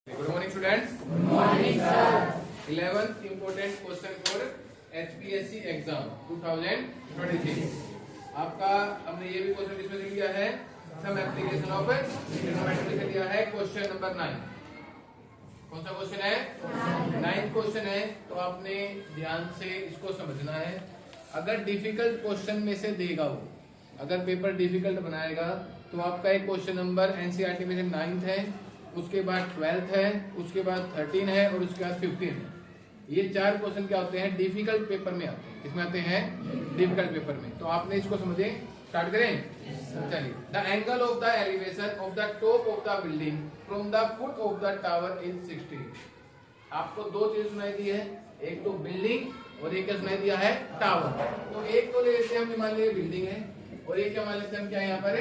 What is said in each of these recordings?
Good morning, students. Good morning, sir. 11th important question for HPSC exam 2023. आपका हमने ये भी क्वेश्चन डिस्कस किया है, सम एप्लीकेशन ऑफ ट्रिग्नोमेट्री से लिया है क्वेश्चन नंबर 9। कौन सा क्वेश्चन है? 9th क्वेश्चन है। तो आपने ध्यान से इसको समझना है। अगर डिफिकल्ट क्वेश्चन में से देगा वो, अगर पेपर डिफिकल्ट बनाएगा तो आपका एक क्वेश्चन नंबर एनसीईआरटी में से 9th है, उसके बाद 12th है, उसके बाद 13 है और उसके बाद 15 है। ये 4 क्वेश्चन क्या होते हैं? डिफिकल्ट पेपर में आते हैं। किसमें आते हैं? डिफिकल्ट पेपर में। तो आपने इसको समझे, स्टार्ट करें। चलिए, the angle of the elevation of the top of the building from the foot of the tower is 60। आपको दो चीज सुनाई दी है, एक तो बिल्डिंग और एक क्या सुनाई दिया है? टावर। तो एक तो ले लेते हैं, हम मान लीजिए बिल्डिंग है, और एक क्या मान लेते हैं हम? क्या यहाँ पर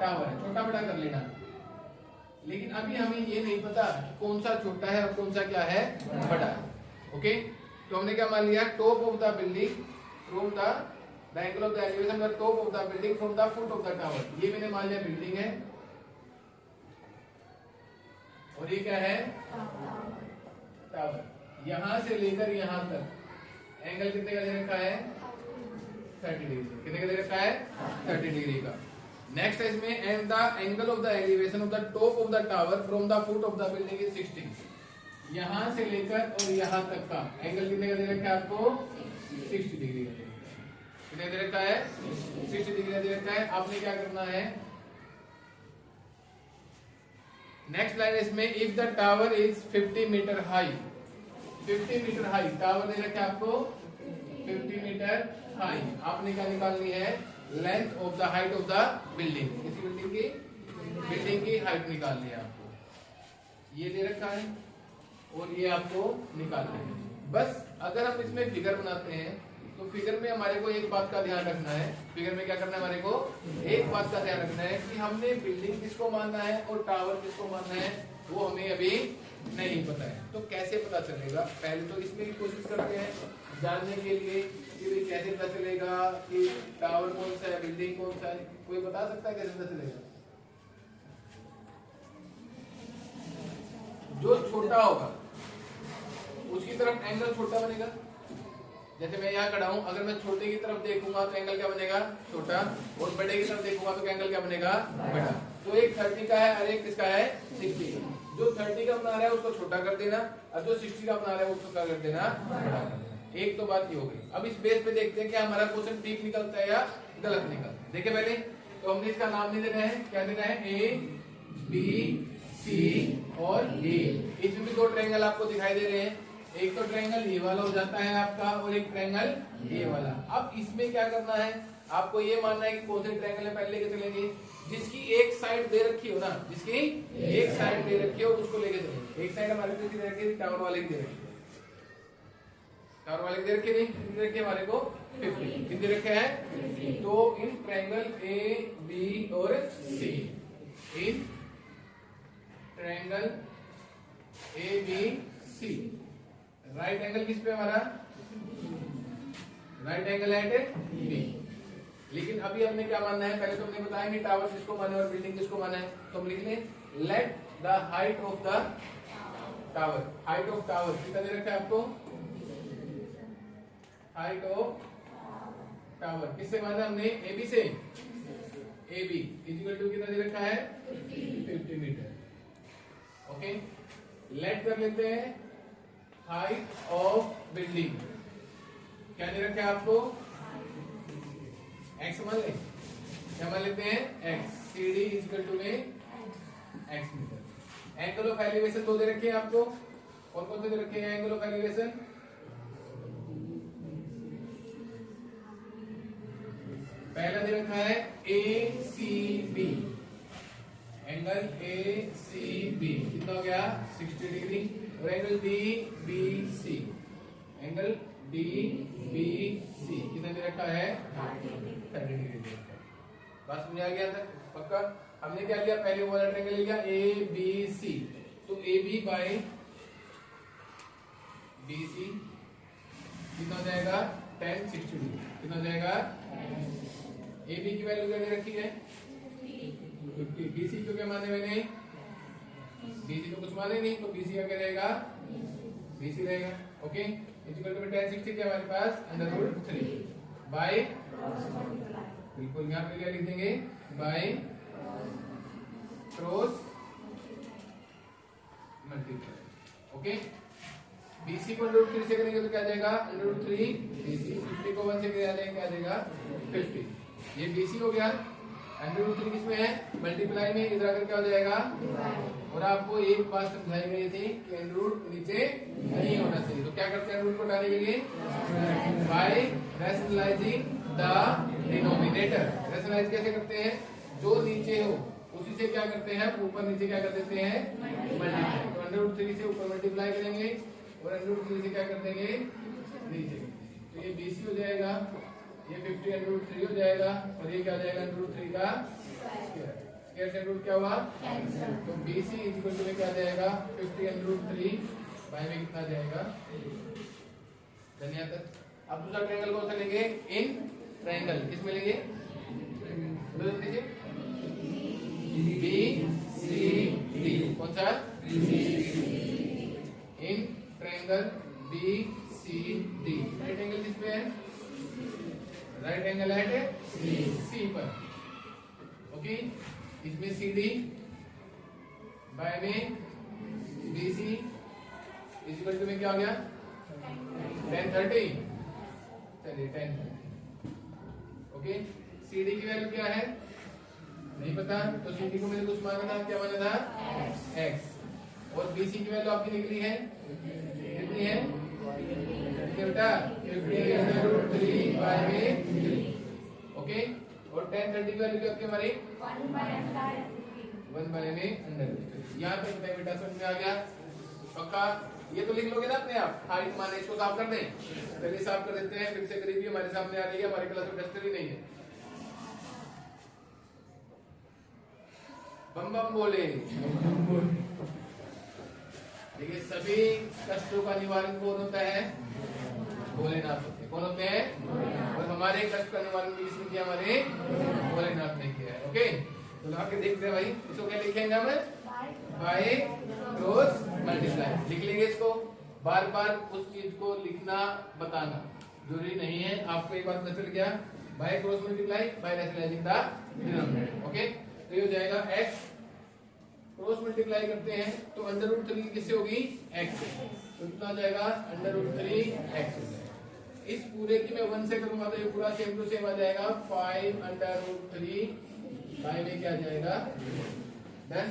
टावर है। छोटा बड़ा कर लेना। लेकिन अभी हमें ये नहीं पता कौन सा छोटा है और कौन सा क्या है बड़ा है। ओके, तो हमने क्या मान लिया? Top of the building from the angle of the elevation of top of the building from the foot of the tower. ये मैंने मान लिया बिल्डिंग है, और ये क्या है? टावर। यहां से लेकर यहां तक एंगल कितने का दे रखा है? 30 डिग्री। कितने का दे रखा है? 30 डिग्री का। नेक्स्ट है इसमें, and the angle of the elevation of the top of the tower from the foot of the building is 60। यहां से लेकर और यहां तक का एंगल कितने का दे रखा है आपको? 60 डिग्री का। कितने दे रखा है? 60 डिग्री का दे रखा है। आपने क्या करना है? नेक्स्ट लाइन इसमें, if the tower is 50 metre high, 50 metre high tower दे रखा है आपको 50 मीटर हाई। आपने क्या निकालनी है? Length of the height of the building. किसी बिल्डिंग की हाइट निकालनी है आपको। ये दे रखा है और ये आपको निकालना है। बस अगर हम इसमें फिगर बनाते हैं तो फिगर में हमारे को एक बात का ध्यान रखना है। फिगर में क्या करना है हमारे को? एक बात का ध्यान रखना है कि हमने बिल्डिंग किसको मानना है और टावर किसको मानना है, वो हमें अभी नहीं पता है। तो कैसे पता चलेगा? पहले तो इसमें की कोशिश करते हैं जानने के लिए कि कैसे पता चलेगा कि टावर कौन सा है, बिल्डिंग कौन सा है। कोई बता सकता है कैसे पता चलेगा? जो छोटा होगा उसकी तरफ एंगल छोटा बनेगा। जैसे मैं यहाँ खड़ा हूं, अगर मैं छोटे की तरफ देखूंगा तो एंगल क्या बनेगा? छोटा, और बड़े की तरफ देखूंगा तो एंगल क्या बनेगा? बड़ा। तो एक 30 का है और एक किसका है? 60 का। जो 30 का बना रहा है उसको छोटा कर देना, और जो 60 का बना रहा है उसको क्या कर देना? बड़ा कर देना। एक तो बात ये हो गई। अब इस बेस पे देखते हैं कि हमारा क्वेश्चन ठीक निकलता है या गलत निकलता है। देखिए पहले तो हमने इसका नाम नहीं दे रहे हैं, क्या दे रहे हैं? ए बी सी और ए। इसमें भी दो ट्रायंगल आपको दिखाई दे रहे हैं। एक तो ट्रायंगल ये वाला हो जाता है आपका, और एक ट्रायंगल ये वाला। अब इसमें क्या करना है? आपको ये मानना है कि कौन से ट्रायंगल है पहले लेके चलेंगे। जिसकी एक साइड दे रखी हो ना, जिसकी एक साइड दे रखी हो उसको लेके चलेंगे। एक साइड हमारे को दे रखी है, टावर वाले की दे रखी है। टावर वाले की दे रखी नहीं, दे रखी हमारे को 50। कितने रखे हैं? तो इन ट्रायंगल ए बी और C, in triangle A B C, right angle किस पे हमारा? Right angle at B. लेकिन अभी हमने क्या मानना है? पहले तो हमने बताया कि टावर किसको माना है और बिल्डिंग किसको माना है। तो हम लिख लें, let the height of the tower. Height of tower कितना दे रखा है आपको? हाइट ऑफ टावर किससे माना हमने? ए बी से। ए बी इक्वल टू कितना दे रखा है? 50 मीटर। ओके, लेट कर लेते हैं हाइट ऑफ बिल्डिंग। क्या दे रखा है आपको? एक्स मान लें। क्या मान लेते हैं? X. C D equal to में x metre. Angle of elevation दो दे रखे हैं आपको। और कौन से दे रखे हैं एंगल ऑफ एलिवेशन? पहला दे रखा है A C B. Angle A C B कितना हो गया? 60 डिग्री। और angle D B C, angle D B C कितना दे रखा है? 30 डिग्री दे रखा है। बात समझ आ गया था? पक्का? हमने क्या लिया? पहले वाला ट्रायंगल लिया ए बी सी। तो A B by B C कितना हो जाएगा? 10 60 डिग्री। कितना हो जाएगा? ए बी की वैल्यू क्या दे रखी है? 50। बी सी क्यों क्या माने मैंने? BC तो कुछ माने नहीं, तो BC क्या रहेगा, BC रहेगा। ओके, इक्वल टू tan 60 क्या हमारे पास √3 बाय, बिल्कुल यहाँ पे क्या लिख देंगे, by cross multiply. Okay, BC को √3 से करेंगे तो क्या आ जाएगा √3 BC, 50 को 1 से क्या आ जाएगा 50। ये BC हो गया। √3 किसमें है, मल्टीप्लाई में, इधर आकर क्या हो जाएगा, और आपको एक बात समझाई गई थी कि √ नीचे नहीं होना चाहिए, तो क्या करते हैं √ को हटाने के लिए, by rationalising the denominator. Rationalise कैसे करते हैं, जो नीचे हो उसी से क्या करते हैं, ऊपर नीचे क्या कर देते हैं, मल्टीप्लाई। तो √3 से ऊपर मल्टीप्लाई करेंगे और √3 से क्या कर देंगे, नीचे। तो ये BC हो जाएगा, ये 50 √3 हो जाएगा, और ये क्या हो जाएगा √3 का स्क्वायर से रूट क्या हुआ, तो BC इक्वल टू क्या आ जाएगा 50 √3 बाय में कितना जाएगा, धन्यवाद। अब दूसरा ट्रायंगल कौन सा लेंगे, इन ट्रायंगल किस में लेंगे, BCD, कौन सा, in triangle BCD। Right angle किस पे है, राइट एंगल एट C पर। ओके, इसमें CD बाय में BC इक्वल टू में क्या हो गया, tan 30, चलिए tan 30। ओके, CD की वैल्यू क्या है नहीं पता, तो CD को मैंने कुछ माना था, क्या माना था x, और BC की वैल्यू आपकी निकली है, कितनी है बेटा 50 √3 बाय में 3। ओके, और tan 30 की वैल्यू क्या आपकी हमारी 1 बाय में अंडर। यहाँ पे बताइए बेटा, समझ में आ गया पक्का, ये तो लिख लोगे ना अपने आप, हाइट माने, इसको साफ कर दें, चलिए साफ कर देते हैं, फिर से गरीबी हमारे सामने आ रही है, हमारे क्लास में डस्टर ही नहीं है, बम बम बोले। देखिए सभी कष्टों का निवारण कौन होता है, भोलेनाथ होते हैं। कौन होते हैं, और हमारे कष्ट का निवारण भी किसने किया, हमारे भोलेनाथ ने किया है। ओके, तो आके देखते हैं भाई, इसको क्या लिखेंगे हम, बाय क्रॉस मल्टीप्लाई लिख लेंगे। इसको बार बार उस चीज को लिखना बताना जरूरी नहीं है, आपको एक बात पता चल गया, by cross multiply by rationalising the denominator. Okay, तो ये हो जाएगा x, क्रॉस मल्टीप्लाई करते हैं तो √3 किससे होगी, x से, तो कितना आ जाएगा √3 x हो जाएगा। इस पूरे की मैं 1 से करूंगा तो ये पूरा सेम टू सेम आ जाएगा 5 √3 बाय में क्या आ जाएगा, देन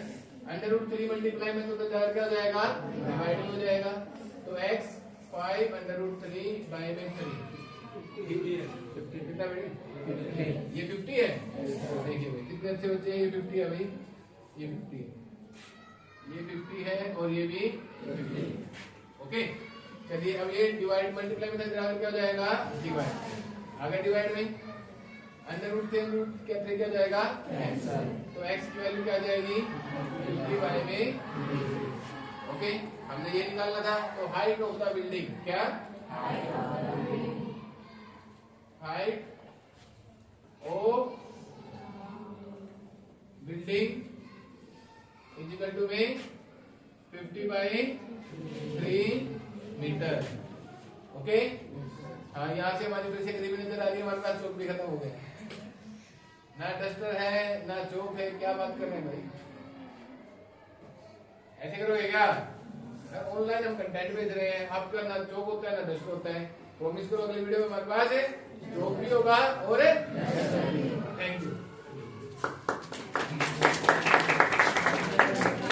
√3 मल्टीप्लाई में तो क्या हो जाएगा, डिवाइड हो जाएगा, तो x 5 √3 बाय में 3 कितना बेटे, ये 50 है। देखिए भाई कितने अच्छे बच्चे हैं, ये 50 है भाई, ये 50 है, ये 50 है, और ये भी 50 है। ओके, चलिए अब ये डिवाइड मल्टीप्लाई में क्या हो जाएगा, डिवाइड, आगे डिवाइड में √3 क्या जाएगा x, तो x की वैल्यू क्या आ जाएगी 50 बाय में। ओके, हमने ये निकालना था, तो हाइट ऑफ द बिल्डिंग, क्या height of building equal to में 50 बाय 3 मीटर। ओके, हाँ यहाँ से हमारी फिर से गरीबी नजर आ रही है, हमारे पास चौक भी खत्म हो गया, ना डस्टर है ना चौक है, क्या बात कर रहे हैं भाई, ऐसे करोगे क्या, ऑनलाइन हम कंटेंट भेज रहे हैं, आपका ना चौक होता है ना डस्टर होता है, प्रॉमिस करो अगली वीडियो में हमारे पास है चौक भी होगा और